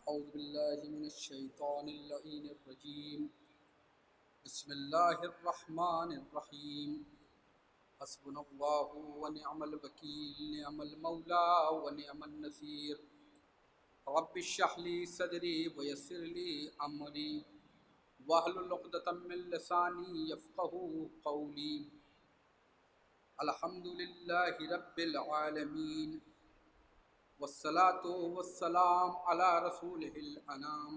اعوذ باللہ من الشیطان اللعین الرجیم بسم اللہ الرحمن الرحیم حسبنا اللہ ونعم الوکیل نعم المولا ونعم النصیر رب اشرح لی صدری ویسر لی امری واحلل عقدۃ من لسانی یفقہوا قولی الحمد للہ رب العالمین والصلاة والسلام على رسوله الانام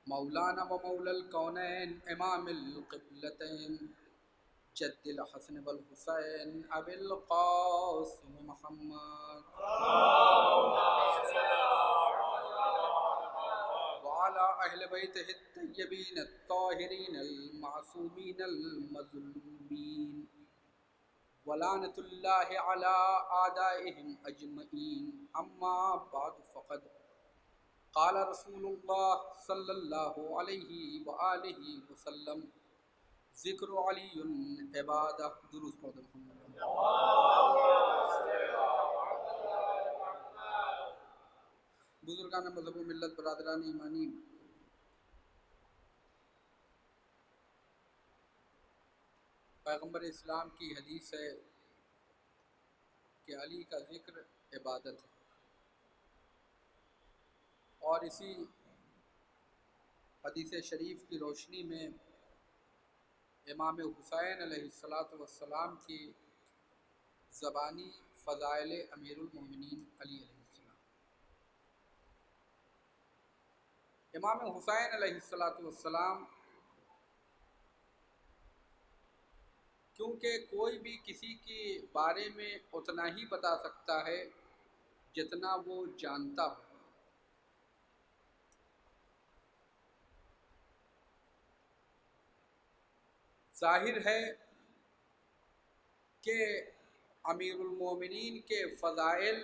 مولانا و مولا الکونین امام القبلتین جد الحسن والحسین ابی القاسم محمد وعلى اہل بیتہ الطیبین الطاہرین المعصومین المظلومین ولعنت اللہ علی اعدائهم اجمعین اما بعد فقد قال رسول اللہ صلی اللہ علیہ وآلہ وسلم ذکر علی عبادہ درود پڑھ محمد بزرگان مذہب و ملت برادران ایمانی، پیغمبر اسلام کی حدیث ہے کہ علی کا ذکر عبادت ہے، اور اسی حدیث شریف کی روشنی میں امام حسین علیہ السلام کی زبانی فضائل امیر المومنین علی علیہ السلام۔ امام حسین علیہ السلام کیونکہ کوئی بھی کسی کے بارے میں اتنا ہی بتا سکتا ہے جتنا وہ جانتا ہو، ظاہر ہے کہ امیر المومنین کے فضائل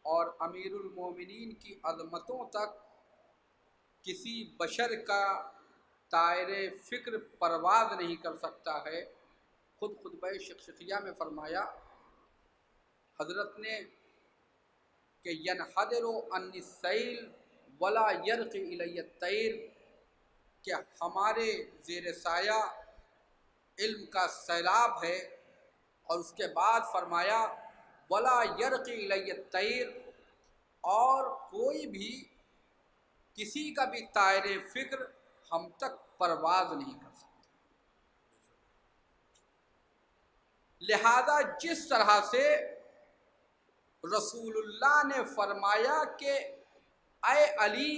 اور امیر المومنین کی عظمتوں تک کسی بشر کا دائرہ فکر پرواز نہیں کر سکتا ہے۔ خود خطبہ شقشقیہ میں فرمایا حضرت نے کہ ینحدر عن السیل ولا یرقی الی الطیر، کہ ہمارے زیر سایہ علم کا سیلاب ہے، اور اس کے بعد فرمایا ولا یرقی الی الطیر، اور کوئی بھی کسی کا بھی طائر فکر ہم تک پرواز نہیں کر سکتا۔ لہذا جس طرح سے رسول اللہ نے فرمایا کہ اے علی،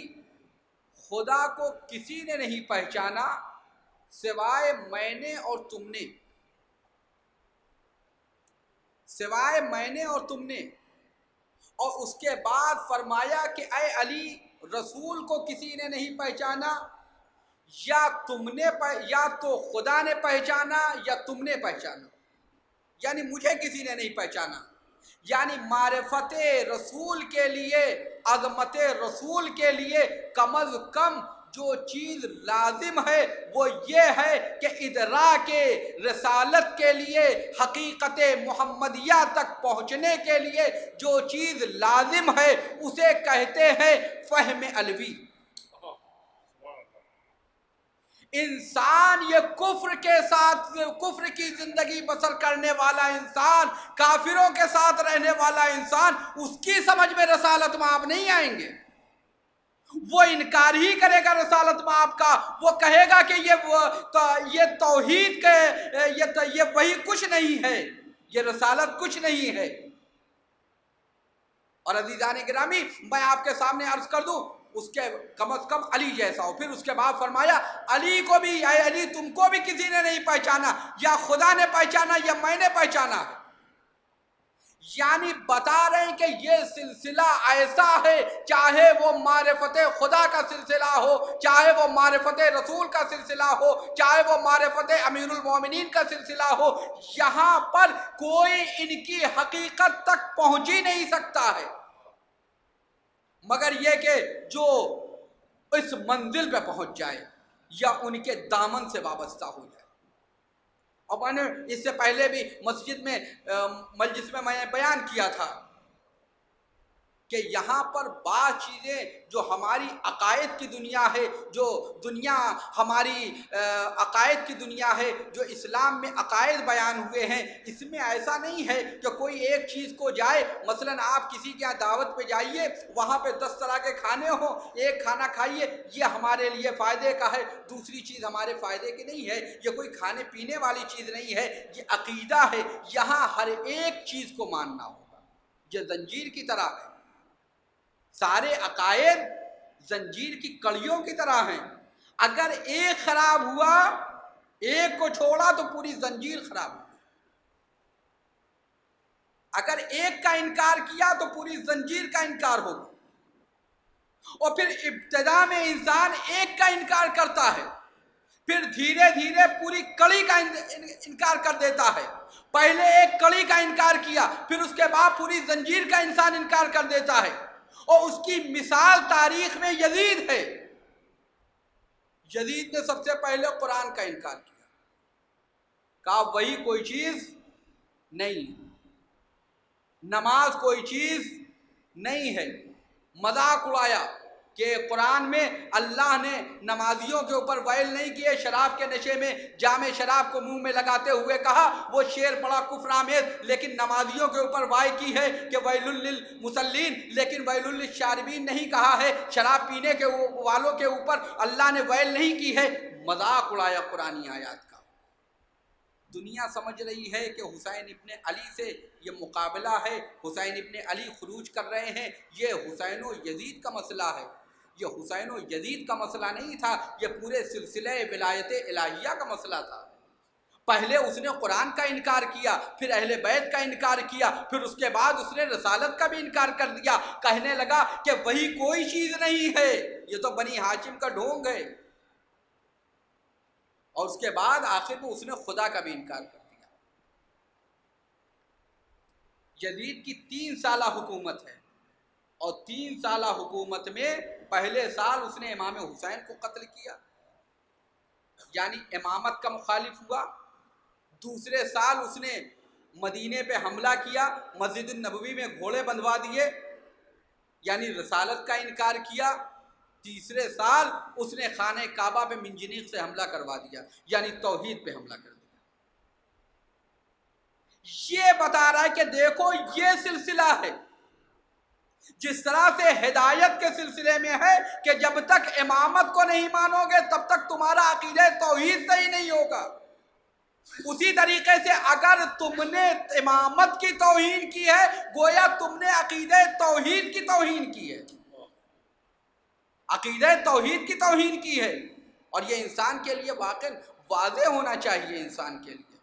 خدا کو کسی نے نہیں پہچانا سوائے میں نے اور تم نے، سوائے میں نے اور تم نے، اور اس کے بعد فرمایا کہ اے علی، رسول کو کسی نے نہیں پہچانا، یا تم نے یا تو خدا نے پہچانا یا تم نے پہچانا، یعنی مجھے کسی نے نہیں پہچانا۔ یعنی معرفت رسول کے لیے، عظمت رسول کے لیے کم از کم جو چیز لازم ہے وہ یہ ہے کہ ادراک رسالت کے لیے، حقیقت محمدیہ تک پہنچنے کے لیے جو چیز لازم ہے اسے کہتے ہیں فہم علوی۔ انسان یہ کفر کے ساتھ، کفر کی زندگی بسر کرنے والا انسان، کافروں کے ساتھ رہنے والا انسان، اس کی سمجھ میں رسالت مآب نہیں آئیں گے، وہ انکار ہی کرے گا رسالت مآب کا، وہ کہے گا کہ یہ توحید کے یہ وہی کچھ نہیں ہے، یہ رسالت کچھ نہیں ہے۔ اور عزیزان گرامی، میں آپ کے سامنے عرض کر دوں، اس کے کم از کم علی جیسا ہو۔ پھر اس کے بعد فرمایا علی کو بھی، اے علی تم کو بھی کسی نے نہیں پہچانا، یا خدا نے پہچانا یا میں نے پہچانا۔ یعنی بتا رہے ہیں کہ یہ سلسلہ ایسا ہے، چاہے وہ معرفت خدا کا سلسلہ ہو، چاہے وہ معرفت رسول کا سلسلہ ہو، چاہے وہ معرفت امیر المومنین کا سلسلہ ہو، یہاں پر کوئی ان کی حقیقت تک پہنچ ہی نہیں سکتا ہے مگر یہ کہ جو اس منزل پہ پہنچ جائے یا ان کے دامن سے وابستہ ہو جائے۔ اور میں نے اس سے پہلے بھی مسجد میں مجلس میں نے بیان کیا تھا کہ یہاں پر بعض چیزیں جو ہماری عقائد کی دنیا ہے، جو دنیا ہماری عقائد کی دنیا ہے، جو اسلام میں عقائد بیان ہوئے ہیں، اس میں ایسا نہیں ہے کہ کوئی ایک چیز کو جائے، مثلا آپ کسی کے یہاں دعوت پہ جائیے، وہاں پہ 10 طرح کے کھانے ہوں، ایک کھانا کھائیے، یہ ہمارے لیے فائدے کا ہے، دوسری چیز ہمارے فائدے کی نہیں ہے، یہ کوئی کھانے پینے والی چیز نہیں ہے، یہ عقیدہ ہے۔ یہاں ہر ایک چیز کو ماننا ہوگا، یہ زنجیر کی طرح ہے، سارے عقائد زنجیر کی کڑیوں کی طرح ہیں، اگر ایک خراب ہوا، ایک کو چھوڑا تو پوری زنجیر خراب ہو، اگر ایک کا انکار کیا تو پوری زنجیر کا انکار ہوگا۔ اور پھر ابتدا میں انسان ایک کا انکار کرتا ہے، پھر دھیرے دھیرے پوری کڑی کا انکار کر دیتا ہے۔ پہلے ایک کڑی کا انکار کیا، پھر اس کے بعد پوری زنجیر کا انسان انکار کر دیتا ہے، اور اس کی مثال تاریخ میں یزید ہے۔ یزید نے سب سے پہلے قرآن کا انکار کیا، کہا وہی کوئی چیز نہیں، نماز کوئی چیز نہیں ہے، مذاق اڑایا کہ قرآن میں اللہ نے نمازیوں کے اوپر ویل نہیں کیے، شراب کے نشے میں جام شراب کو منہ میں لگاتے ہوئے کہا وہ شعر بڑا کفر آمیز، لیکن نمازیوں کے اوپر وائے کی ہے کہ ویل للمصلین، لیکن ویل للشاربین نہیں کہا ہے، شراب پینے کے والوں کے اوپر اللہ نے ویل نہیں کی ہے۔ مذاق اڑایا قرآنی آیات کا۔ دنیا سمجھ رہی ہے کہ حسین ابن علی سے یہ مقابلہ ہے، حسین ابن علی خروج کر رہے ہیں، یہ حسین و یزید کا مسئلہ ہے۔ یہ حسین و یزید کا مسئلہ نہیں تھا، یہ پورے سلسلہ ولایت الہیہ کا مسئلہ تھا۔ پہلے اس نے قرآن کا انکار کیا، پھر اہل بیت کا انکار کیا، پھر اس کے بعد اس نے رسالت کا بھی انکار کر دیا، کہنے لگا کہ وہی کوئی چیز نہیں ہے، یہ تو بنی ہاشم کا ڈھونگ ہے، اور اس کے بعد آخر میں اس نے خدا کا بھی انکار کر دیا۔ یزید کی 3 سالہ حکومت ہے، اور 3 سالہ حکومت میں پہلے سال اس نے امام حسین کو قتل کیا، یعنی امامت کا مخالف ہوا۔ دوسرے سال اس نے مدینے پہ حملہ کیا، مسجد النبوی میں گھوڑے بندھوا دیے، یعنی رسالت کا انکار کیا۔ تیسرے سال اس نے خانہ کعبہ پہ منجنیق سے حملہ کروا دیا، یعنی توحید پہ حملہ کر دیا۔ یہ بتا رہا ہے کہ دیکھو یہ سلسلہ ہے، جس طرح سے ہدایت کے سلسلے میں ہے کہ جب تک امامت کو نہیں مانو گے تب تک تمہارا عقیدہ توحید صحیح نہیں ہوگا، اسی طریقے سے اگر تم نے امامت کی توہین کی ہے گویا تم نے عقیدہ توحید کی توہین کی ہے، عقیدہ توحید کی توہین کی ہے، اور یہ انسان کے لیے واقع واضح ہونا چاہیے۔ انسان کے لیے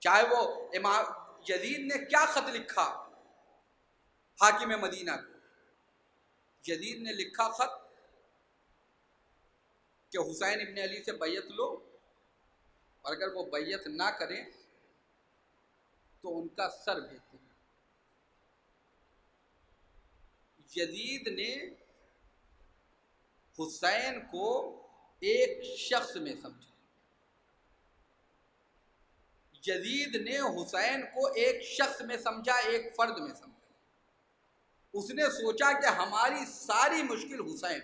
چاہے وہ امام یزید نے کیا خط لکھا حاکم مدینہ کو، یزید نے لکھا خط کہ حسین ابن علی سے بیعت لو، اور اگر وہ بیعت نہ کریں تو ان کا سر بھیج دیں۔ یزید نے حسین کو ایک شخص میں سمجھا، یزید نے حسین کو ایک شخص میں سمجھا، ایک فرد میں سمجھا۔ اس نے سوچا کہ ہماری ساری مشکل حسین،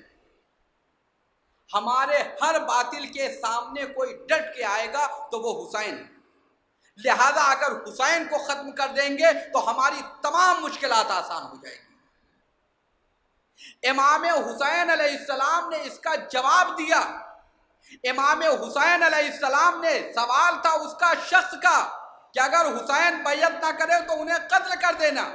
ہمارے ہر باطل کے سامنے کوئی ڈٹ کے آئے گا تو وہ حسین ہے، لہذا اگر حسین کو ختم کر دیں گے تو ہماری تمام مشکلات آسان ہو جائیں گی۔ امام حسین علیہ السلام نے اس کا جواب دیا۔ امام حسین علیہ السلام نے، سوال تھا اس کا شخص کا کہ اگر حسین بیعت نہ کرے تو انہیں قتل کر دینا،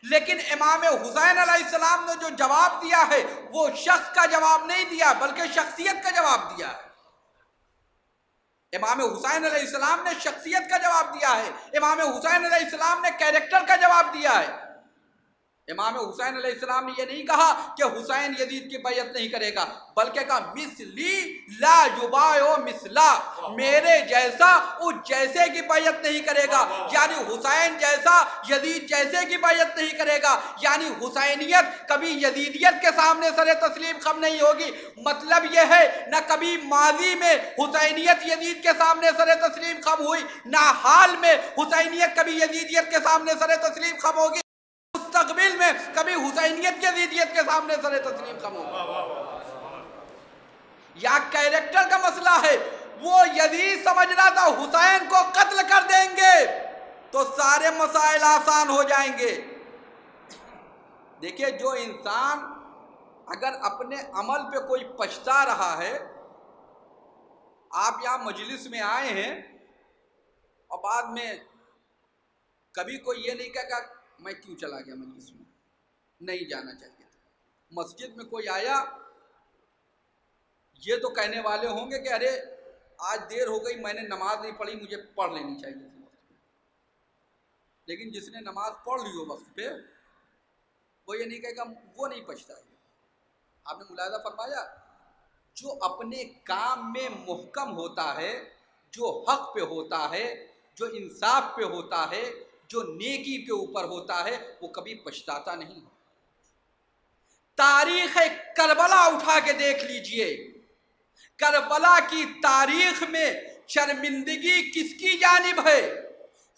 لیکن امام حسین علیہ السلام نے جو جواب دیا ہے وہ شخص کا جواب نہیں دیا بلکہ شخصیت کا جواب دیا ہے۔ امام حسین علیہ السلام نے شخصیت کا جواب دیا ہے، امام حسین علیہ السلام نے کیریکٹر کا جواب دیا ہے۔ امام حسین علیہ السلام نے یہ نہیں کہا کہ حسین یزید کی بیعت نہیں کرے گا، بلکہ کہا مثلی لا یبایع مثلا، میرے جیسا اس جیسے کی بیعت نہیں کرے گا، یعنی حسین جیسا یزید جیسے کی بیعت نہیں کرے گا، یعنی حسینیت کبھی یزیدیت کے سامنے سر تسلیم خم نہیں ہوگی۔ مطلب یہ ہے نہ کبھی ماضی میں حسینیت یزید کے سامنے سر تسلیم خم ہوئی، نہ حال میں حسینیت کبھی یزیدیت کے سامنے سر تسلیم خم ہوگی، مستقبل میں کبھی یزیدیت کے سامنے سر تسلیم خم ہوگا. یا کیریکٹر کا مسئلہ ہے. وہ یزید سمجھ رہا تھا حسین کو قتل کر دیں گے تو سارے مسائل آسان ہو جائیں گے. دیکھیے جو انسان اگر اپنے عمل پہ کوئی پچھتا رہا ہے، آپ یہاں مجلس میں آئے ہیں اور بعد میں کبھی کوئی یہ نہیں کہا کہ میں کیوں چلا گیا مجلس میں، نہیں جانا چاہیے تھا. مسجد میں کوئی آیا، یہ تو کہنے والے ہوں گے کہ ارے آج دیر ہو گئی، میں نے نماز نہیں پڑھی، مجھے پڑھ لینی چاہیے تھی وقت پہ. لیکن جس نے نماز پڑھ لی ہو وقت پہ، وہ یہ نہیں کہے گا، وہ نہیں پچھتا ہے. آپ نے ملاحظہ فرمایا، جو اپنے کام میں محکم ہوتا ہے، جو حق پہ ہوتا ہے، جو انصاف پہ ہوتا ہے، جو نیکی کے اوپر ہوتا ہے، وہ کبھی پچھتاتا نہیں. تاریخ کربلا اٹھا کے دیکھ لیجئے، کربلا کی تاریخ میں شرمندگی کس کی جانب ہے؟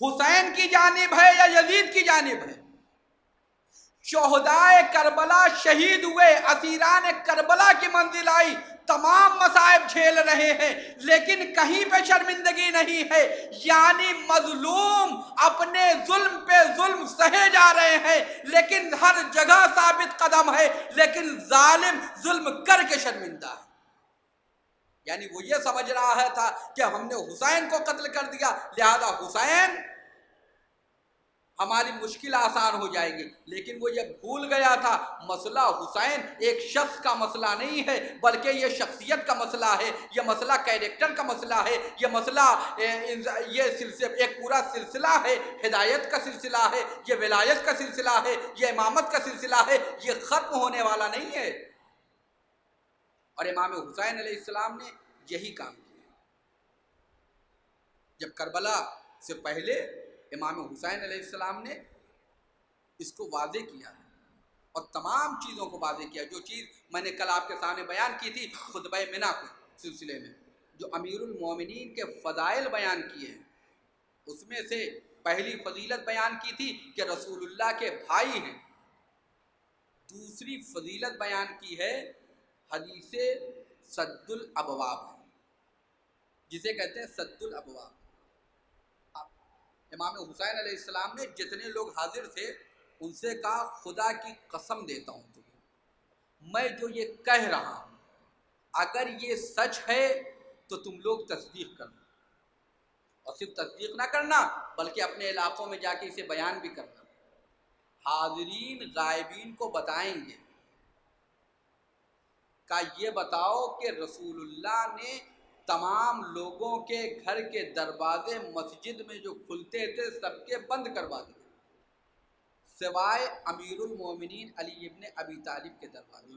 حسین کی جانب ہے یا یزید کی جانب ہے؟ شہدائے کربلا شہید ہوئے، اسیران کربلا کی منزل آئی، تمام مصائب جھیل رہے ہیں، لیکن کہیں پہ شرمندگی نہیں ہے. یعنی مظلوم اپنے ظلم پہ ظلم سہے جا رہے ہیں، لیکن ہر جگہ ثابت قدم ہے، لیکن ظالم ظلم کر کے شرمندہ ہے. یعنی وہ یہ سمجھ رہا تھا کہ ہم نے حسین کو قتل کر دیا، لہذا حسین ہماری مشکل آسان ہو جائے گی. لیکن وہ یہ بھول گیا تھا مسئلہ حسین ایک شخص کا مسئلہ نہیں ہے، بلکہ یہ شخصیت کا مسئلہ ہے، یہ مسئلہ کیریکٹر کا مسئلہ ہے، یہ مسئلہ یہ سلسلہ ایک پورا سلسلہ ہے، ہدایت کا سلسلہ ہے، یہ ولایت کا سلسلہ ہے، یہ امامت کا سلسلہ ہے، یہ ختم ہونے والا نہیں ہے. اور امام حسین علیہ السلام نے یہی کام کیا. جب کربلا سے پہلے امام حسین علیہ السلام نے اس کو واضح کیا اور تمام چیزوں کو واضح کیا. جو چیز میں نے کل آپ کے سامنے بیان کی تھی خطبہ منع کے سلسلے میں، جو امیر المومنین کے فضائل بیان کیے ہیں، اس میں سے پہلی فضیلت بیان کی تھی کہ رسول اللہ کے بھائی ہیں. دوسری فضیلت بیان کی ہے حدیث سد الابواب، جسے کہتے ہیں سد الابواب. امام حسین علیہ السلام نے جتنے لوگ حاضر تھے ان سے کہا خدا کی قسم دیتا ہوں تمہیں، میں جو یہ کہہ رہا ہوں اگر یہ سچ ہے تو تم لوگ تصدیق کرنا، اور صرف تصدیق نہ کرنا بلکہ اپنے علاقوں میں جا کے اسے بیان بھی کرنا. حاضرین غائبین کو بتائیں گے، کہا یہ بتاؤ کہ رسول اللہ نے تمام لوگوں کے گھر کے دروازے مسجد میں جو کھلتے تھے سب کے بند کروا دیے، سوائے امیر المومنین علی ابن ابی طالب کے دروازے.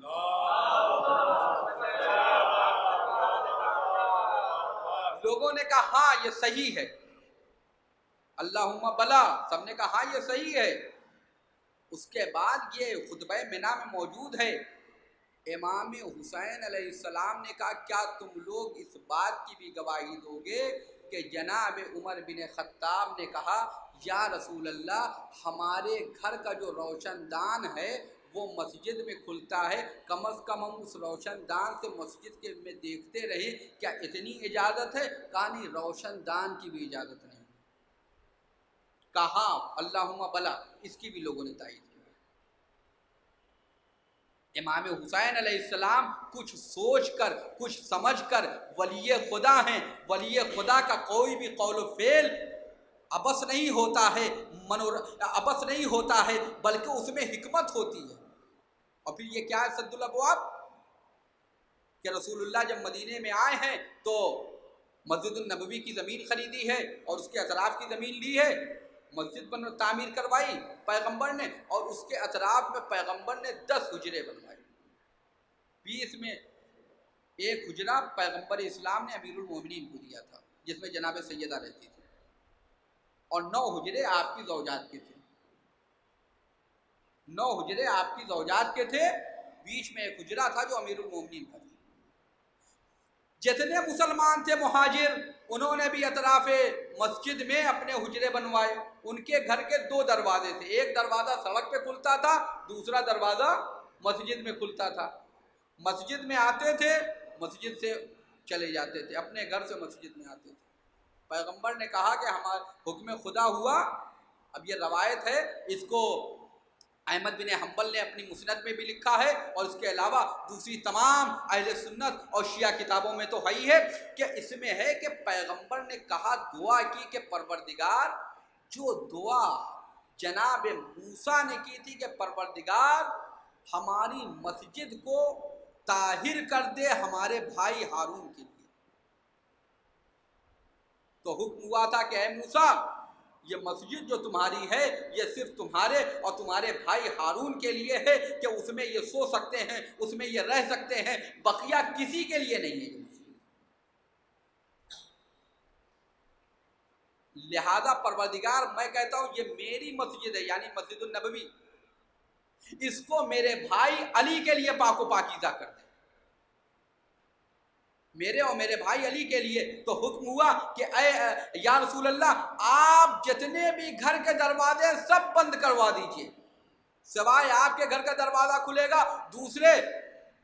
لوگوں نے کہا ہاں یہ صحیح ہے، اللہم بلا، سب نے کہا ہاں یہ صحیح ہے. اس کے بعد یہ خطبہ منع میں موجود ہے، امام حسین علیہ السلام نے کہا کیا تم لوگ اس بات کی بھی گواہی دو گے کہ جناب عمر بن خطاب نے کہا یا رسول اللہ ہمارے گھر کا جو روشن دان ہے وہ مسجد میں کھلتا ہے، کم از کم ہم اس روشن دان سے مسجد کے میں دیکھتے رہے، کیا اتنی اجازت ہے؟ کہا نہیں، روشن دان کی بھی اجازت نہیں. کہا اللہم بلا، اس کی بھی لوگوں نے تائید کی. امام حسین علیہ السلام کچھ سوچ کر کچھ سمجھ کر ولی خدا ہیں. ولی خدا کا کوئی بھی قول و فعل عبث نہیں ہوتا ہے، عبث نہیں ہوتا ہے، بلکہ اس میں حکمت ہوتی ہے. اور پھر یہ کیا ہے سد الابواب، کہ رسول اللہ جب مدینے میں آئے ہیں تو مسجد النبوی کی زمین خریدی ہے اور اس کے اطراف کی زمین لی ہے، مسجد تعمیر کروائی پیغمبر نے، اور اس کے اطراف میں پیغمبر نے 10 حجرے بنوائے. 20 میں ایک حجرہ پیغمبر اسلام نے امیر المومنین کو دیا تھا جس میں جناب سیدہ رہتی تھی، اور 9 حجرے آپ کی زوجات کے تھے. 9 حجرے آپ کی زوجات کے تھے، بیچ میں ایک حجرہ تھا جو امیر المومنین کا تھا. جتنے مسلمان تھے مہاجر، انہوں نے بھی اطراف مسجد میں اپنے حجرے بنوائے. ان کے گھر کے 2 دروازے تھے، ایک دروازہ سڑک پہ کھلتا تھا، دوسرا دروازہ مسجد میں کھلتا تھا، مسجد میں آتے تھے، مسجد سے چلے جاتے تھے، اپنے گھر سے مسجد میں آتے تھے۔ پیغمبر نے کہا کہ ہمارا حکم خدا ہوا، اب یہ روایت ہے، اس کو احمد بن حنبل نے اپنی مسند میں بھی لکھا ہے، اور اس کے علاوہ دوسری تمام اہل سنت اور شیعہ کتابوں میں تو ہے ہی ہے، کہ اس میں ہے کہ پیغمبر نے کہا، دعا کی کہ پروردگار، جو دعا جناب موسیٰ نے کی تھی کہ پروردگار ہماری مسجد کو طاہر کر دے ہمارے بھائی ہارون کے لیے، تو حکم ہوا تھا کہ اے موسیٰ، یہ مسجد جو تمہاری ہے یہ صرف تمہارے اور تمہارے بھائی ہارون کے لیے ہے، کہ اس میں یہ سو سکتے ہیں، اس میں یہ رہ سکتے ہیں، بقیہ کسی کے لیے نہیں ہے یہ مسجد۔ لہذا پروردگار، میں کہتا ہوں یہ میری مسجد ہے، یعنی مسجد النبوی، اس کو میرے بھائی علی کے لیے پاک و پاکیزہ کر دیں، میرے اور میرے بھائی علی کے لیے۔ تو حکم ہوا کہ اے یا رسول اللہ، آپ جتنے بھی گھر کے دروازے سب بند کروا دیجئے، سوائے آپ کے گھر کا دروازہ کھلے گا، دوسرے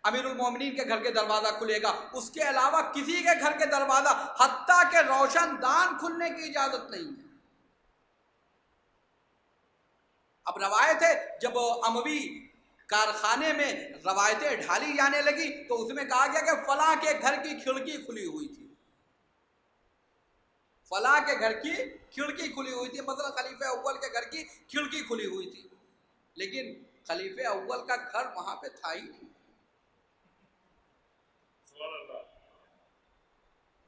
امیر المومنین کے گھر کے دروازہ کھلے گا، اس کے علاوہ کسی کے گھر کے دروازہ، حتیٰ کہ روشن دان کھلنے کی اجازت نہیں ہے۔ اب روایت ہے جب اموی کارخانے میں روایتیں ڈھالی جانے لگی تو اس میں کہا گیا کہ فلاں کے گھر کی کھڑکی کھلی ہوئی تھی، فلاں کے گھر کی کھڑکی کھلی ہوئی تھی، مثلا خلیفہ اول کے گھر کی کھڑکی کھلی ہوئی تھی، لیکن خلیفہ اول کا گھر وہاں پہ تھا ہی نہیں،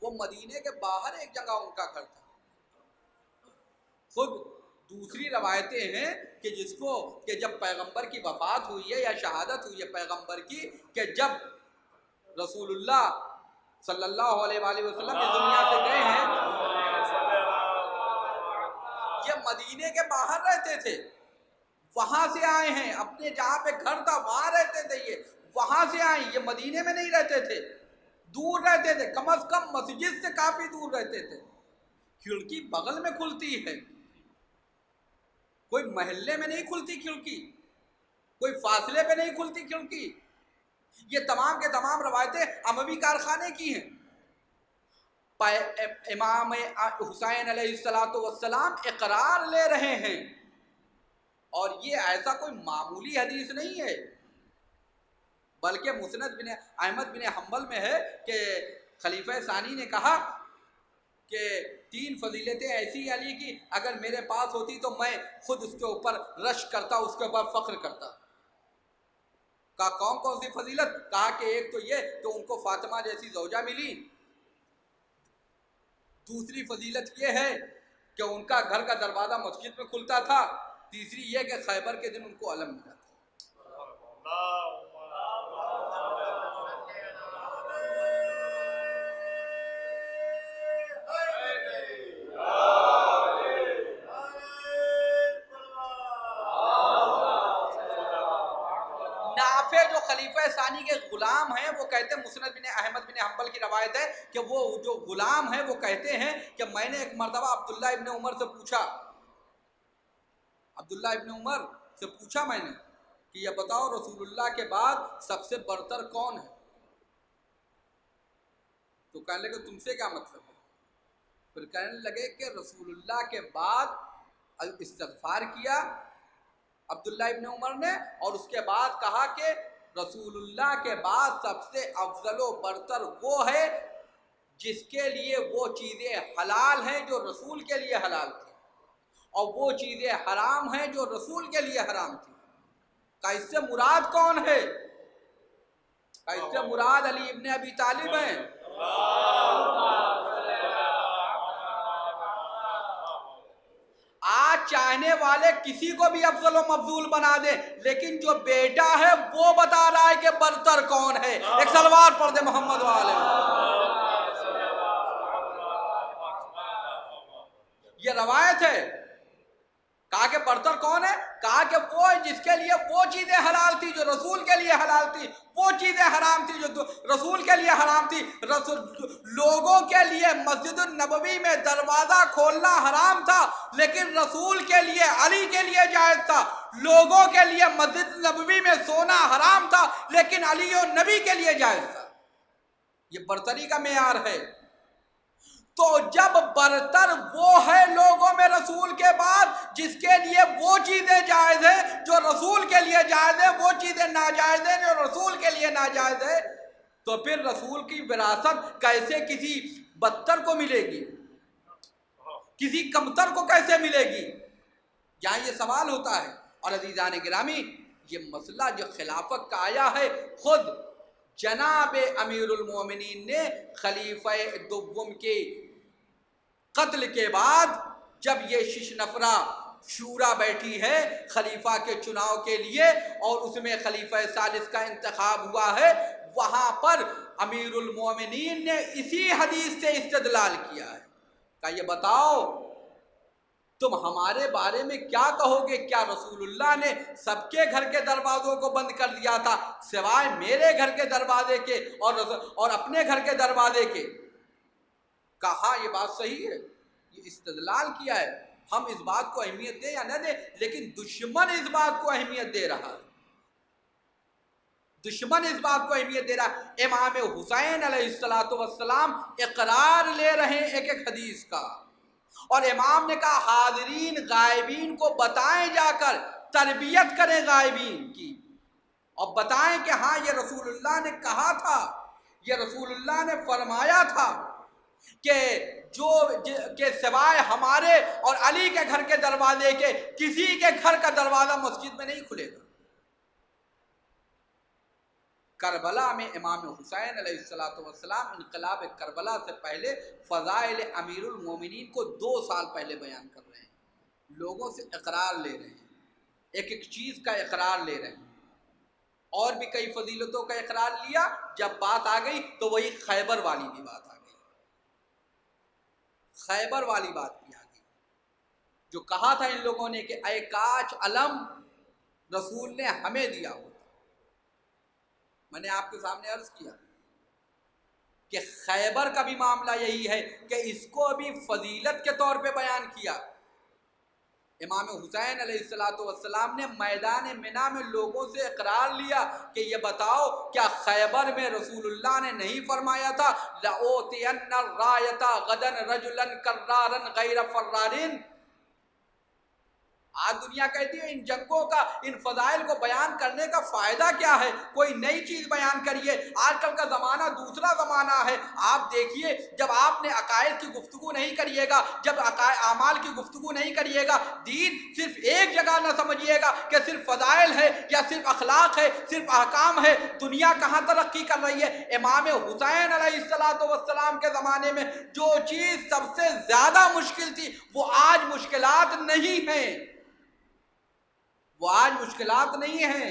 وہ مدینے کے باہر ایک جگہ ان کا گھر تھا۔ خود دوسری روایتیں ہیں کہ جس کو کہ جب پیغمبر کی وفات ہوئی ہے یا شہادت ہوئی ہے پیغمبر کی، کہ جب رسول اللہ صلی اللہ علیہ وآلہ وسلم اس دنیا سے گئے ہیں، یہ مدینے کے باہر رہتے تھے، وہاں سے آئے ہیں، اپنے جہاں پہ گھر تھا وہاں رہتے تھے، یہ وہاں سے آئے، یہ مدینے میں نہیں رہتے تھے، دور رہتے تھے، کم از کم مسجد سے کافی دور رہتے تھے۔ کھڑکی بغل میں کھلتی ہے، کوئی محلے میں نہیں کھلتی کھڑکی، کوئی فاصلے پہ نہیں کھلتی کھڑکی۔ یہ تمام کے تمام روایتیں اموی کارخانے کی ہیں۔ امام حسین علیہ السلام اقرار لے رہے ہیں، اور یہ ایسا کوئی معمولی حدیث نہیں ہے، بلکہ مسند بن احمد بن حنبل میں ہے کہ خلیفہ ثانی نے کہا کہ 3 فضیلتیں ایسی علی کی اگر میرے پاس ہوتی تو میں خود اس کے اوپر رشک کرتا، اس کے اوپر فخر کرتا۔ کہا کون کون سی فضیلت؟ کہا کہ ایک تو یہ کہ ان کو فاطمہ جیسی زوجہ ملی، دوسری فضیلت یہ ہے کہ ان کا گھر کا دروازہ مسجد میں کھلتا تھا، تیسری یہ کہ خیبر کے دن ان کو علم ملا تھا۔ نافع جو خلیفہ ثانی کے غلام ہیں وہ کہتے ہیں، مسند بن احمد بن حنبل کی روایت ہے کہ وہ جو غلام ہیں وہ کہتے ہیں کہ میں نے ایک مرتبہ عبداللہ ابن عمر سے پوچھا، عبداللہ ابن عمر سے پوچھا میں نے کہ یہ بتاؤ رسول اللہ کے بعد سب سے برتر کون ہے؟ تو کہنے لگے تم سے کیا مطلب ہے؟ پھر کہنے لگے کہ رسول اللہ کے بعد استغفار کیا عبداللہ ابن عمر نے، اور اس کے بعد کہا کہ رسول اللہ کے بعد سب سے افضل و برتر وہ ہے جس کے لیے وہ چیزیں حلال ہیں جو رسول کے لیے حلال تھی، اور وہ چیزیں حرام ہیں جو رسول کے لیے حرام تھی۔ کہ اس سے مراد کون ہے؟ کہ اس سے مراد علی ابن ابی طالب ہیں۔ آج چاہنے والے کسی کو بھی افضل و مفضول بنا دیں، لیکن جو بیٹا ہے وہ بتا رہا ہے کہ برتر کون ہے۔ ایک صلوات پڑھ دے محمد والے۔ یہ روایت ہے۔ کہا کہ برتر کون ہے؟ کہا کہ وہ جس کے لیے وہ چیزیں حلال تھی جو رسول کے لیے حلال تھی، وہ چیزیں حرام تھی جو رسول کے لیے حرام تھی۔ لوگوں کے لیے مسجد النبوی میں دروازہ کھولنا حرام تھا، لیکن رسول کے لیے، علی کے لیے جائز تھا۔ لوگوں کے لیے مسجد نبوی میں سونا حرام تھا لیکن علی اور نبی کے لیے جائز تھا. یہ برتری کا معیار ہے. تو جب برتر وہ ہے لوگوں میں رسول کے بعد جس کے لیے وہ چیزیں جائز ہیں جو رسول کے لیے جائز ہیں، وہ چیزیں ناجائز ہیں جو رسول کے لیے ناجائز ہے، تو پھر رسول کی وراثت کیسے کسی بدتر کو ملے گی، کسی کمتر کو کیسے ملے گی؟ یہاں یہ سوال ہوتا ہے. اور عزیزان گرامی، یہ مسئلہ جو خلافت کا آیا ہے، خود جناب امیر المومنین نے خلیفہ دوم کے قتل کے بعد جب یہ 6 نفرہ شورا بیٹھی ہے خلیفہ کے چناؤ کے لیے اور اس میں خلیفہ ثالث کا انتخاب ہوا ہے، وہاں پر امیر المومنین نے اسی حدیث سے استدلال کیا ہے. کہ یہ بتاؤ تم ہمارے بارے میں کیا کہو گے؟ کیا رسول اللہ نے سب کے گھر کے دروازوں کو بند کر دیا تھا سوائے میرے گھر کے دروازے کے اور اپنے گھر کے دروازے کے؟ کہا یہ بات صحیح ہے، یہ استدلال کیا ہے. ہم اس بات کو اہمیت دیں یا نہ دیں، لیکن دشمن اس بات کو اہمیت دے رہا ہے. دشمن اس بات کو اہمیت دے رہا ہے. امام حسین علیہ السلام اقرار لے رہے ہیں ایک ایک حدیث کا، اور امام نے کہا حاضرین غائبین کو بتائیں، جا کر تربیت کریں غائبین کی اور بتائیں کہ ہاں یہ رسول اللہ نے کہا تھا، یہ رسول اللہ نے فرمایا تھا کہ سوائے ہمارے اور علی کے گھر کے دروازے کے کسی کے گھر کا دروازہ مسجد میں نہیں کھلے گا. کربلا میں امام حسین علیہ السلام انقلاب کربلا سے پہلے فضائل امیر المومنین کو 2 سال پہلے بیان کر رہے ہیں، لوگوں سے اقرار لے رہے ہیں، ایک ایک چیز کا اقرار لے رہے ہیں. اور بھی کئی فضیلتوں کا اقرار لیا. جب بات آ گئی تو وہی خیبر والی بھی بات آ گئی، خیبر والی بات بھی آ گئی جو کہا تھا ان لوگوں نے کہ اے کاش علم رسول نے ہمیں دیا ہوتا. میں نے آپ کے سامنے عرض کیا کہ خیبر کا بھی معاملہ یہی ہے کہ اس کو بھی فضیلت کے طور پہ بیان کیا. امام حسین علیہ السلام نے میدان منی میں لوگوں سے اقرار لیا کہ یہ بتاؤ کیا خیبر میں رسول اللہ نے نہیں فرمایا تھا لَأُوتِيَنَّ الرَّایَةَ غَدًا رَجُلًا كَرَّارًا غَيْرَ فَرَّارٍ؟ آج دنیا کہتی ہے ان جنگوں کا، ان فضائل کو بیان کرنے کا فائدہ کیا ہے؟ کوئی نئی چیز بیان کریے. آج کل کا زمانہ دوسرا زمانہ ہے. آپ دیکھیے جب آپ نے عقائد کی گفتگو نہیں کریے گا، جب اعمال کی گفتگو نہیں کریے گا، دین صرف ایک جگہ نہ سمجھیے گا کہ صرف فضائل ہے یا صرف اخلاق ہے، صرف احکام ہے. دنیا کہاں ترقی کر رہی ہے؟ امام حسین علیہ السلام کے زمانے میں جو چیز سب سے زیادہ مشکل تھی وہ آج مشکلات نہیں ہیں، وہ آج مشکلات نہیں ہیں.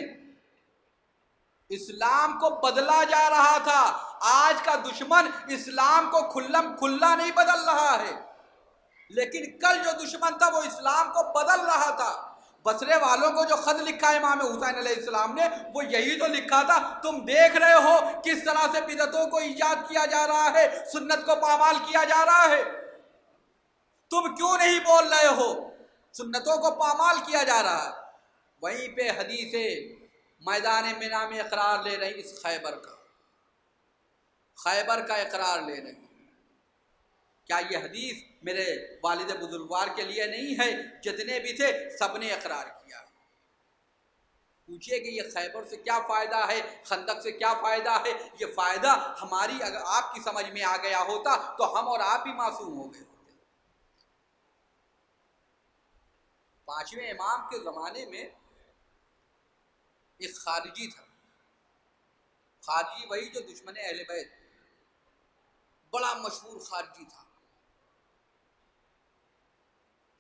اسلام کو بدلا جا رہا تھا. آج کا دشمن اسلام کو کھلا نہیں بدل رہا ہے، لیکن کل جو دشمن تھا وہ اسلام کو بدل رہا تھا. بصرے والوں کو جو خط لکھا ہے امام حسین علیہ السلام نے، وہ یہی تو لکھا تھا تم دیکھ رہے ہو کس طرح سے بدعتوں کو ایجاد کیا جا رہا ہے، سنت کو پامال کیا جا رہا ہے. تم کیوں نہیں بول رہے ہو؟ سنتوں کو پامال کیا جا رہا ہے. وہیں پہ حدیث میدان منی میں اقرار لے رہے ہیں اس خیبر کا اقرار لے رہے ہیں. کیا یہ حدیث میرے والد بزرگوار کے لیے نہیں ہے؟ جتنے بھی تھے سب نے اقرار کیا. پوچھئے کہ یہ خیبر سے کیا فائدہ ہے، خندق سے کیا فائدہ ہے؟ یہ فائدہ ہماری اگر آپ کی سمجھ میں آ گیا ہوتا تو ہم اور آپ بھی معصوم ہو گئے ہوتے. 5ویں امام کے زمانے میں ایک خارجی تھا. خارجی وہی جو دشمن اہل بیت، بڑا مشہور خارجی تھا،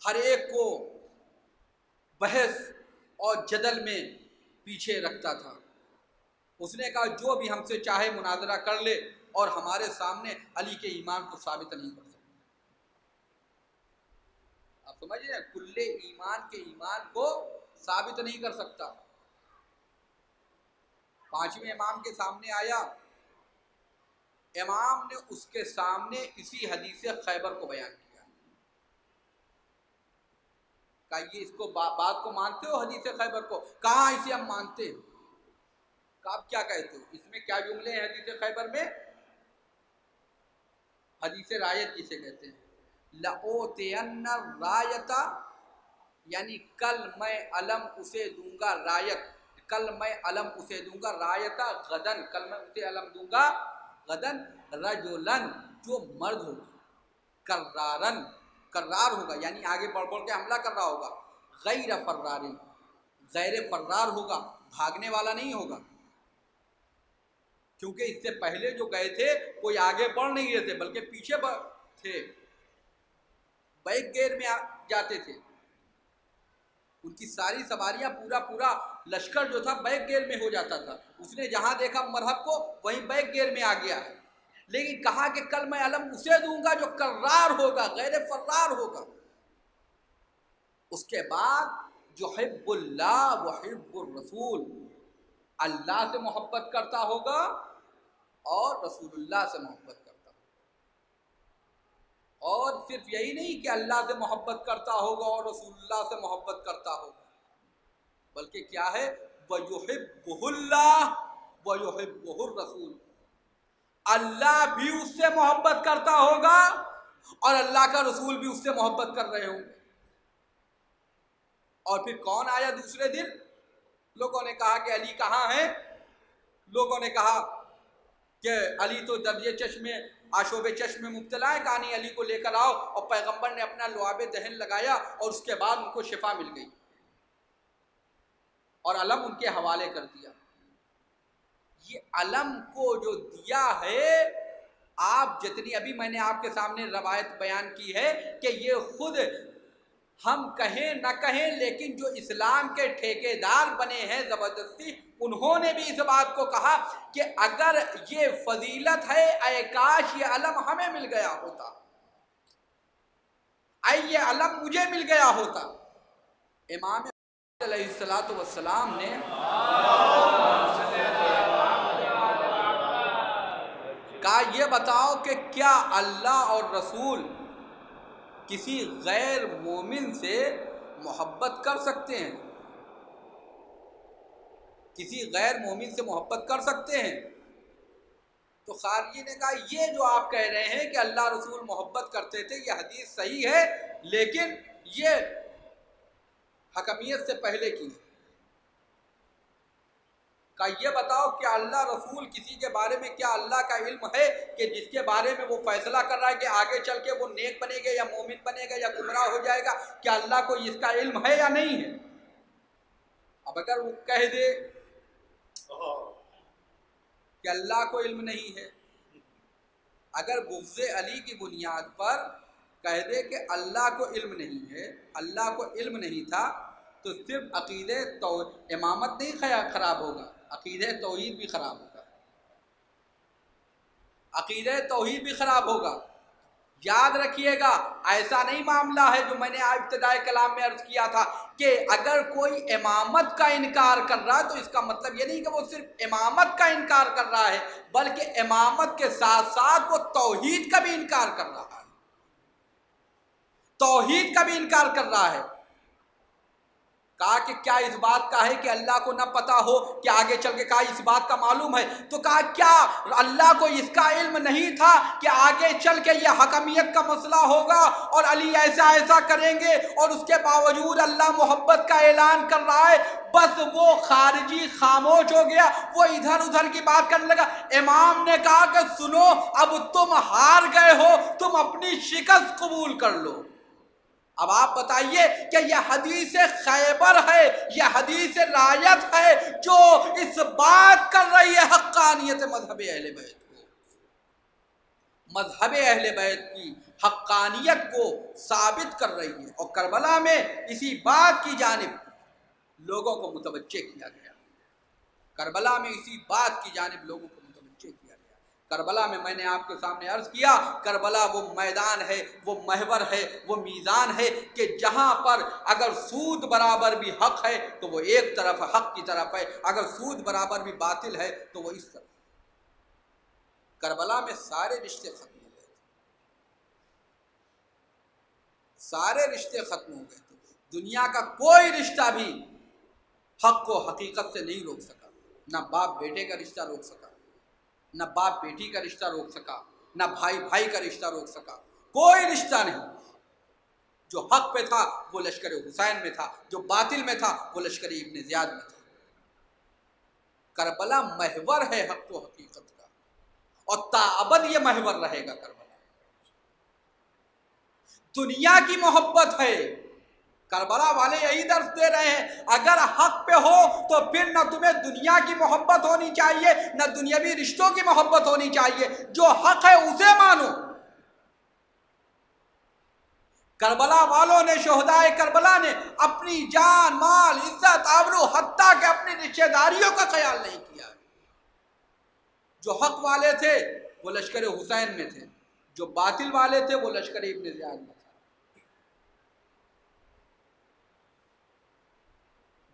ہر ایک کو بحث اور جدل میں پیچھے رکھتا تھا. اس نے کہا جو بھی ہم سے چاہے مناظرہ کر لے اور ہمارے سامنے علی کے ایمان کو ثابت نہیں کر سکتا. آپ سمجھ رہے ہیں؟ کل ایمان کے ایمان کو ثابت نہیں کر سکتا. 5ویں امام کے سامنے آیا، امام نے اس کے سامنے اسی حدیث خیبر کو بیان کیا. کہا یہ اس کو بات کو مانتے ہو حدیث خیبر کو؟ کہاں اسے ہم مانتے ہیں؟ کہا آپ کیا کہتے ہو؟ اس میں کیا جملے ہیں حدیث خیبر میں؟ حدیث رایت جسے کہتے ہیں، لَأُوتِيَنَّ الرَّایَةَ، یعنی کل میں علم اسے دوں گا، رایت کل میں علم اسے دوں گا، رایتہ غدن کل میں اسے علم دوں گا، غدن رجلن جو مرد ہوگا، کرارن کرار ہوگا، یعنی آگے بڑھ بڑھ کے حملہ کر رہا ہوگا، غیر فرار غیر فرار ہوگا، بھاگنے والا نہیں ہوگا، کیونکہ اس سے پہلے جو گئے تھے کوئی آگے بڑھ نہیں رہے تھے بلکہ پیچھے تھے، بیک گیئر میں جاتے تھے، ان کی ساری سواریاں پورا لشکر جو تھا بیک گیئر میں ہو جاتا تھا، اس نے جہاں دیکھا مرحب کو وہیں بیک گیئر میں آ گیا ہے، لیکن کہا کہ کل میں علم اسے دوں گا جو کرار ہوگا، غیر فرار ہوگا۔ اس کے بعد جو حب اللہ و حب الرسول، اللہ سے محبت کرتا ہوگا اور رسول اللہ سے محبت کرتا ہوگا، اور صرف یہی نہیں کہ اللہ سے محبت کرتا ہوگا اور رسول اللہ سے محبت کرتا ہوگا، بلکہ کیا ہے، وَيُحِبُّهُ اللَّهُ وَيُحِبُّهُ الرَّسُولُ، اللہ بھی اس سے محبت کرتا ہوگا اور اللہ کا رسول بھی اس سے محبت کر رہے ہوں گے۔ اور پھر کون آیا دوسرے دن؟ لوگوں نے کہا کہ علی کہاں ہیں؟ لوگوں نے کہا کہ علی تو درد چشم آشوب چشم میں مبتلا ہے، کہا نہیں علی کو لے کر آؤ، اور پیغمبر نے اپنا لعاب دہن لگایا اور اس کے بعد ان کو شفا مل گئی اور علم ان کے حوالے کر دیا۔ یہ علم کو جو دیا ہے، آپ جتنی ابھی میں نے آپ کے سامنے روایت بیان کی ہے کہ یہ خود ہم کہیں نہ کہیں لیکن جو اسلام کے ٹھیکیدار بنے ہیں زبردستی، انہوں نے بھی اس بات کو کہا کہ اگر یہ فضیلت ہے، اے کاش یہ علم ہمیں مل گیا ہوتا، اے یہ علم مجھے مل گیا ہوتا۔ امام علیہ السلام نے کہا یہ بتاؤ کہ کیا اللہ اور رسول کسی غیر مومن سے محبت کر سکتے ہیں؟ کسی غیر مومن سے محبت کر سکتے ہیں؟ تو خارجی نے کہا یہ جو آپ کہہ رہے ہیں کہ اللہ رسول محبت کرتے تھے، یہ حدیث صحیح ہے لیکن یہ حکمیت سے پہلے کی ہے۔ کہا یہ بتاؤ کہ اللہ رسول کسی کے بارے میں کیا اللہ کا علم ہے کہ جس کے بارے میں وہ فیصلہ کر رہا ہے کہ آگے چل کے وہ نیک بنے گا یا مومن بنے گا یا گمراہ ہو جائے گا، کیا اللہ کو اس کا علم ہے یا نہیں ہے؟ اب اگر وہ کہہ دے کہ اللہ کو علم نہیں ہے، اگر بغض علی کی بنیاد پر کہہ دے کہ اللہ کو علم نہیں ہے، اللہ کو علم نہیں تھا، تو صرف عقیدہ امامت نہیں خراب ہوگا، عقیدہ توحید بھی خراب ہوگا، عقیدہ توحید بھی خراب ہوگا۔ یاد رکھیے گا ایسا نہیں معاملہ ہے جو میں نے ابتدائے کلام میں عرض کیا تھا کہ اگر کوئی امامت کا انکار کر رہا ہے تو اس کا مطلب یہ نہیں کہ وہ صرف امامت کا انکار کر رہا ہے، بلکہ امامت کے ساتھ ساتھ وہ توحید کا بھی انکار کر رہا ہے، توحید کا بھی انکار کر رہا ہے۔ کہا کہ کیا اس بات کا ہے کہ اللہ کو نہ پتا ہو کہ آگے چل کے، کہا اس بات کا معلوم ہے، تو کہا کیا اللہ کو اس کا علم نہیں تھا کہ آگے چل کے یہ حکمیت کا مسئلہ ہوگا اور علی ایسا ایسا کریں گے، اور اس کے باوجود اللہ محبت کا اعلان کر رہا ہے؟ بس وہ خارجی خاموش ہو گیا، وہ ادھر ادھر کی بات کرنے لگا۔ امام نے کہا کہ سنو، اب تم ہار گئے ہو، تم اپنی شکست قبول کر لو۔ اب آپ بتائیے کہ یہ حدیث خیبر ہے، یہ حدیث رایت ہے جو اس بات کر رہی ہے حقانیت مذہب اہل بیت کو، مذہب اہل بیت کی حقانیت کو ثابت کر رہی ہے، اور کربلا میں اسی بات کی جانب لوگوں کو متوجہ کیا گیا، کربلا میں اسی بات کی جانب لوگوں کو متوجہ کیا گیا۔ کربلا میں نے آپ کے سامنے عرض کیا، کربلا وہ میدان ہے، وہ محور ہے، وہ میزان ہے کہ جہاں پر اگر سود برابر بھی حق ہے تو وہ ایک طرف حق کی طرف ہے، اگر سود برابر بھی باطل ہے تو وہ اس طرف۔ کربلا میں سارے رشتے ختم ہو گئے تھے، سارے رشتے ختم ہو گئے تھے، دنیا کا کوئی رشتہ بھی حق کو حقیقت سے نہیں روک سکا، نہ باپ بیٹے کا رشتہ روک سکا، نہ باپ بیٹی کا رشتہ روک سکا، نہ بھائی بھائی کا رشتہ روک سکا، کوئی رشتہ نہیں۔ جو حق پہ تھا وہ لشکر حسین میں تھا، جو باطل میں تھا وہ لشکر ابن زیاد میں تھا۔ کربلا محور ہے حق و حقیقت کا، اور تاابد یہ محور رہے گا۔ کربلا دنیا کی محبت ہے، کربلا والے یہی درس دے رہے ہیں، اگر حق پہ ہو تو پھر نہ تمہیں دنیا کی محبت ہونی چاہیے نہ دنیاوی رشتوں کی محبت ہونی چاہیے، جو حق ہے اسے مانو۔ کربلا والوں نے، شہدائے کربلا نے اپنی جان مال عزت آبرو حتیٰ کہ اپنی رشتہ داریوں کا خیال نہیں کیا۔ جو حق والے تھے وہ لشکر حسین میں تھے، جو باطل والے تھے وہ لشکر ابن زیاد میں تھے۔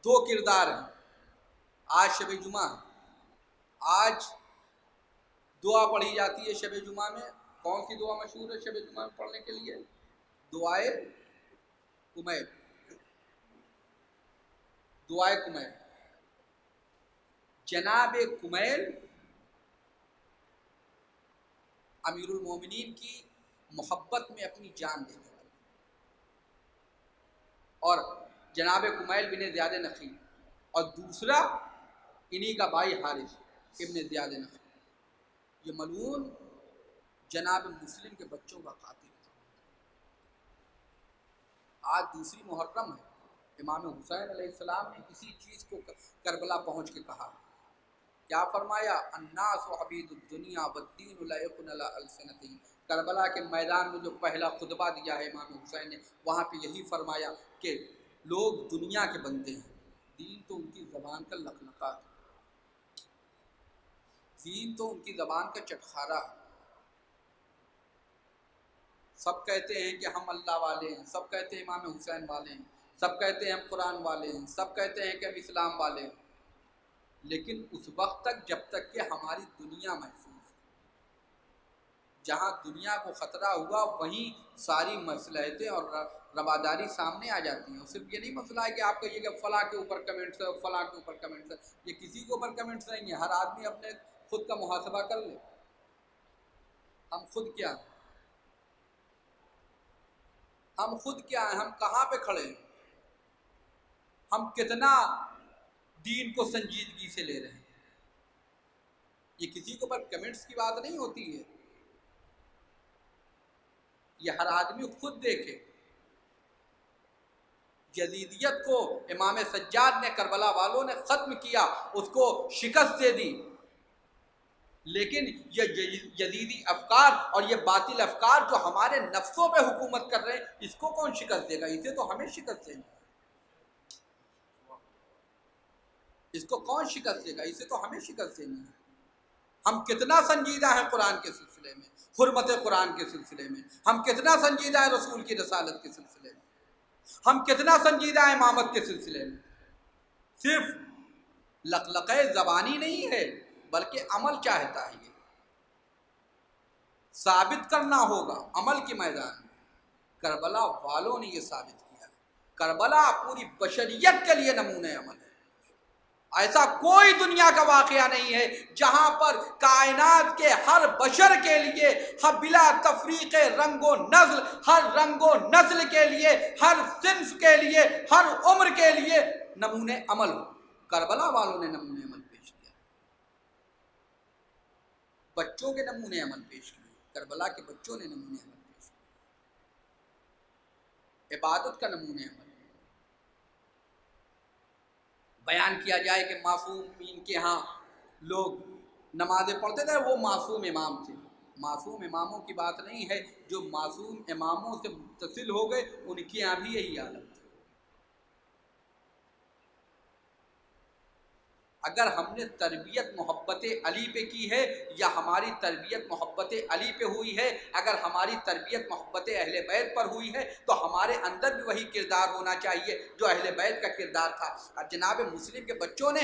دو کردار ہیں۔ آج شب جمعہ ہے، آج دعا پڑھی جاتی ہے شب جمعہ میں۔ کون سی دعا مشہور ہے شب جمعہ میں پڑھنے کے لیے؟ دعائے کمیل، دعائے کمیل۔ جناب کمیل امیر المومنین کی محبت میں اپنی جان دے دیتے، اور جناب کمیل بن زیاد نخعی، اور دوسرا انہی کا بھائی حارث ابن زیاد نخعی، یہ ملعون جناب مسلم کے بچوں کا قاتل ہے۔ آج دوسری محرم ہے، امام حسین علیہ السلام نے اسی چیز کو کربلا پہنچ کے کہا، کیا فرمایا؟ الناس عبید الدنیا والدین لائق علی السنتین۔ کربلا کے میدان میں جو پہلا خطبہ دیا ہے امام حسین نے، وہاں پہ یہی فرمایا کہ لوگ دنیا کے بندے ہیں، دین تو ان کی زبان کا لقلقہ ہے، دین تو ان کی زبان کا چٹخارا ہے۔ سب کہتے ہیں کہ ہم اللہ والے ہیں، سب کہتے ہیں امام حسین والے ہیں، سب کہتے ہیں ہم قرآن والے ہیں، سب کہتے ہیں کہ ہم اسلام والے ہیں، لیکن اس وقت تک جب تک کہ ہماری دنیا محفوظ ہے۔ جہاں دنیا کو خطرہ ہوا وہیں ساری مصلحتیں اور رواداری سامنے آ جاتی ہیں۔ اور صرف یہ نہیں مسئلہ ہے کہ آپ کہیے کہ فلاں کے اوپر کمنٹس ہے، فلاں کے اوپر کمنٹس ہے، یہ کسی کے اوپر کمنٹس نہیں ہے۔ ہر آدمی اپنے خود کا محاسبہ کر لے، ہم خود کیا ہیں، ہم خود کیا ہیں، ہم کہاں پہ کھڑے ہیں، ہم کتنا دین کو سنجیدگی سے لے رہے ہیں۔ یہ کسی کے اوپر کمنٹس کی بات نہیں ہوتی ہے، یہ ہر آدمی خود دیکھے۔ یزیدیت کو امام سجاد نے، کربلا والوں نے ختم کیا، اس کو شکست دے دی، لیکن یہ یزیدی افکار اور یہ باطل افکار جو ہمارے نفسوں پہ حکومت کر رہے ہیں، اس کو کون شکست دے گا؟ اسے تو ہمیں شکست دینی ہے۔ اس کو کون شکست دے گا؟ اسے تو ہمیں شکست دینی ہے۔ ہم کتنا سنجیدہ ہیں قرآن کے سلسلے میں، حرمت قرآن کے سلسلے میں، ہم کتنا سنجیدہ ہیں رسول کی رسالت کے سلسلے میں، ہم کتنا سنجیدہ ہیں امامت کے سلسلے میں۔ صرف لقلقہ زبانی نہیں ہے بلکہ عمل چاہتا ہے، یہ ثابت کرنا ہوگا عمل کے میدان میں۔ کربلا والوں نے یہ ثابت کیا ہے۔ کربلا پوری بشریت کے لیے نمونہ عمل ہے۔ ایسا کوئی دنیا کا واقعہ نہیں ہے جہاں پر کائنات کے ہر بشر کے لیے بلا تفریق رنگ و نسل، ہر رنگ و نسل کے لیے، ہر صنف کے لیے، ہر عمر کے لیے نمونہ عمل ہو۔ کربلا والوں نے نمونہ عمل پیش کیا، بچوں کے نمونہ عمل پیش کیے، کربلا کے بچوں نے نمونہ عمل پیش کیا، عبادت کا نمونہ عمل بیان کیا جائے کہ معصومین کے ہاں لوگ نمازیں پڑھتے تھے، وہ معصوم امام تھے۔ معصوم اماموں کی بات نہیں ہے، جو معصوم اماموں سے متصل ہو گئے ان کی یہاں بھی یہی حالت ہے۔ اگر ہم نے تربیت محبت علی پہ کی ہے یا ہماری تربیت محبت علی پہ ہوئی ہے، اگر ہماری تربیت محبت اہل بیت پر ہوئی ہے تو ہمارے اندر بھی وہی کردار ہونا چاہیے جو اہل بیت کا کردار تھا۔ اور جناب مسلم کے بچوں نے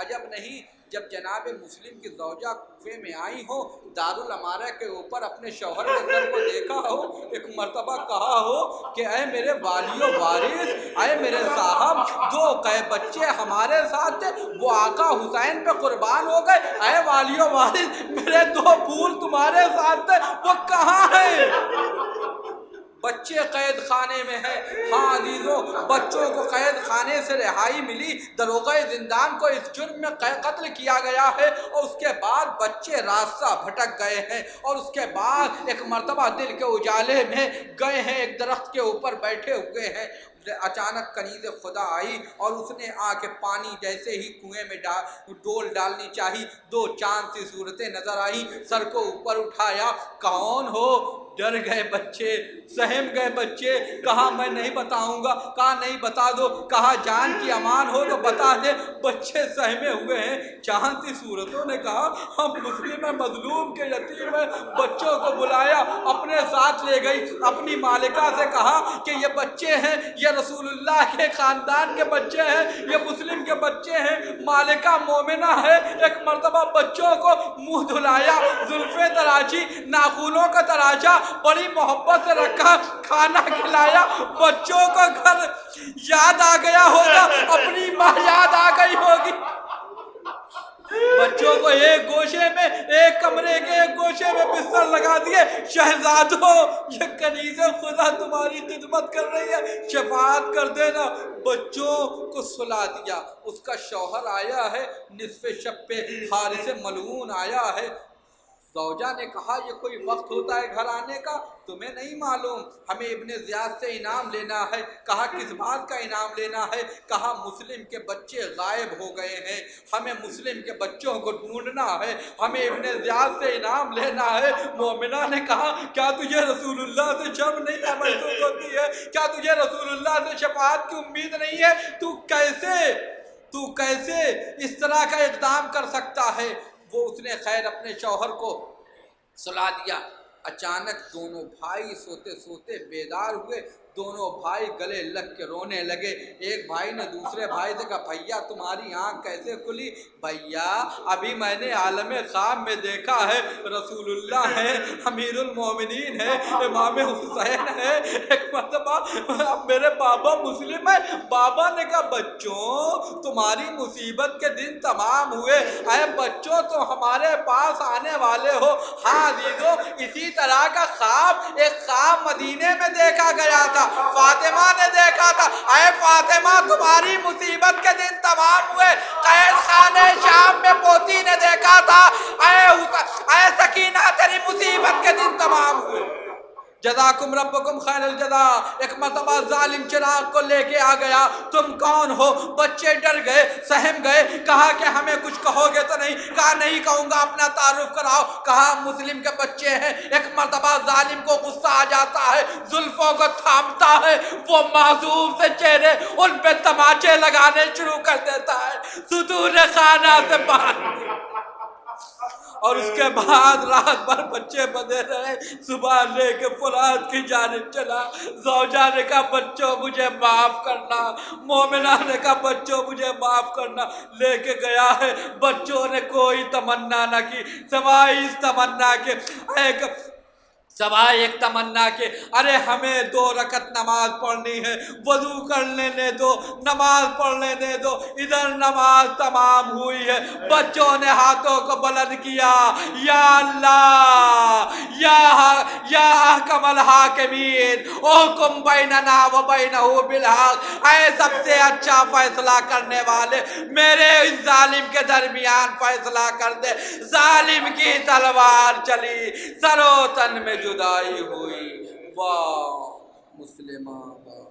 عجب نہیں جب جناب مسلم کی زوجہ کوفے میں آئی ہو، دارالعمارہ کے اوپر اپنے شوہر کے سر کو دیکھا ہو، ایک مرتبہ کہا ہو کہ اے میرے والی و وارث، اے میرے صاحب، جو بچے ہمارے ساتھ تھے وہ آقا حسین پہ قربان ہو گئے، اے والی و وارث میرے 2 پھول تمہارے ساتھ تھے وہ کہاں ہیں؟ بچے قید خانے میں ہیں۔ ہاں عزیزو، بچوں کو قید خانے سے رہائی ملی، داروغہ زندان کو اس جرم میں قتل کیا گیا ہے، اور اس کے بعد بچے راستہ بھٹک گئے ہیں، اور اس کے بعد ایک مرتبہ دل کے اجالے میں گئے ہیں، ایک درخت کے اوپر بیٹھے ہوئے ہیں، اچانک کنیز خدا آئی اور اس نے آ کے پانی جیسے ہی کنویں میں ڈول ڈالنی چاہی، 2 چاند سی صورتیں نظر آئیں، سر کو اوپر اٹھایا، کون ہو؟ ڈر گئے بچے، سہم گئے بچے، کہا میں نہیں بتاؤں گا، کہا نہیں بتا دو، کہا جان کی امان ہو تو بتا دے، بچے سہمے ہوئے ہیں۔ چاند سی صورتوں نے کہا ہم مسلم ہیں، مظلوم کے یتیم ہیں، بچوں کو بلایا، اپنے ساتھ لے گئی، اپنی مالکہ سے کہا کہ یہ بچے ہیں، یہ رسول اللہ کے خاندان کے بچے ہیں، یہ مسلم کے بچے ہیں۔ مالکہ مومنہ ہے، ایک مرتبہ بچوں کو منہ دھلایا، زلفیں تراشی، ناخنوں کا تراشا، بڑی محبت سے رکھا، کھانا کھلایا، بچوں کو گھر یاد آ گیا ہوگا، اپنی ماں یاد آ گئی ہوگی، بچوں کو ایک گوشے میں، ایک کمرے کے ایک گوشے میں بستر لگا دیے، شہزادوں یہ کنیز خدا تمہاری خدمت کر رہی ہے، شفاعت کر دینا۔ بچوں کو سلا دیا، اس کا شوہر آیا ہے نصف شب پہ، حارث ملعون آیا ہے۔ زوجہ نے کہا یہ کوئی وقت ہوتا ہے گھر آنے کا؟ تمہیں نہیں معلوم ہمیں ابن زیاد سے انعام لینا ہے۔ کہا کس بات کا انعام لینا ہے؟ کہا مسلم کے بچے غائب ہو گئے ہیں، ہمیں مسلم کے بچوں کو ڈھونڈنا ہے، ہمیں ابن زیاد سے انعام لینا ہے۔ مومنہ نے کہا کیا تجھے رسول اللہ سے شرم نہیں محسوس ہوتی ہے؟ کیا تجھے رسول اللہ سے شفاعت کی امید نہیں ہے؟ تو کیسے اس طرح کا اقدام کر سکتا ہے؟ وہ اس نے خیر اپنے شوہر کو سلا دیا۔ اچانک دونوں بھائی سوتے سوتے بیدار ہوئے، دونوں بھائی گلے لگ کے رونے لگے۔ ایک بھائی نے دوسرے بھائی سے کہا بھیا تمہاری آنکھ کیسے کھلی؟ بھیا ابھی میں نے عالم خواب میں دیکھا ہے، رسول اللہ ہے، امیر المومنین ہے، امام حسین ہے۔ ایک مرتبہ اب میرے بابا مسلم ہے۔ بابا نے کہا بچوں تمہاری مصیبت کے دن تمام ہوئے، اے بچوں تو ہمارے پاس آنے والے ہو۔ ہاں عزیزو، اسی طرح کا خواب، ایک خواب مدینے میں دیکھا گیا تھا، فاطمہ نے دیکھا تھا، اے فاطمہ تمہاری مصیبت کے دن تمام ہوئے۔ قید خانے شام میں پوتی نے دیکھا تھا، اے سکینہ تیری مصیبت کے دن تمام ہوئے۔ جزاکم ربکم خیر الجزا۔ ایک مرتبہ ظالم چراغ کو لے کے آ گیا، تم کون ہو؟ بچے ڈر گئے، سہم گئے، کہا کہ ہمیں کچھ کہو گے تو نہیں؟ کہا نہیں کہوں گا، اپنا تعارف کراؤ۔ کہا مسلم کے بچے ہیں۔ ایک مرتبہ ظالم کو غصہ آ جاتا ہے، زلفوں کو تھامتا ہے، وہ معصوم سے چہرے ان پہ تماچے لگانے شروع کر دیتا ہے، ستون خانہ سے باہر، اور اس کے بعد رات بھر بچے بندے رہے۔ صبح لے کے فولاد کی جانب چلا، زوجہ نے کہا بچوں مجھے معاف کرنا، مومنہ نے کہا بچوں مجھے معاف کرنا، لے کے گیا ہے۔ بچوں نے کوئی تمنا نہ کی سوائے اس تمنا کے، سوائے ایک تمنا کے ارے ہمیں 2 رکعت نماز پڑھنی ہے، وضو کر لینے دو، نماز پڑھ لینے دو۔ ادھر نماز تمام ہوئی ہے، بچوں نے ہاتھوں کو بلند کیا، یا اللہ یا احکم الحاکمین احکم بیننا و بینہ بالحق، اے سب سے اچھا فیصلہ کرنے والے میرے اس ظالم کے درمیان فیصلہ کر دے۔ ظالم کی تلوار چلی، سر و تن میں جدائی ہوئی۔ واہ مسلمان واہ۔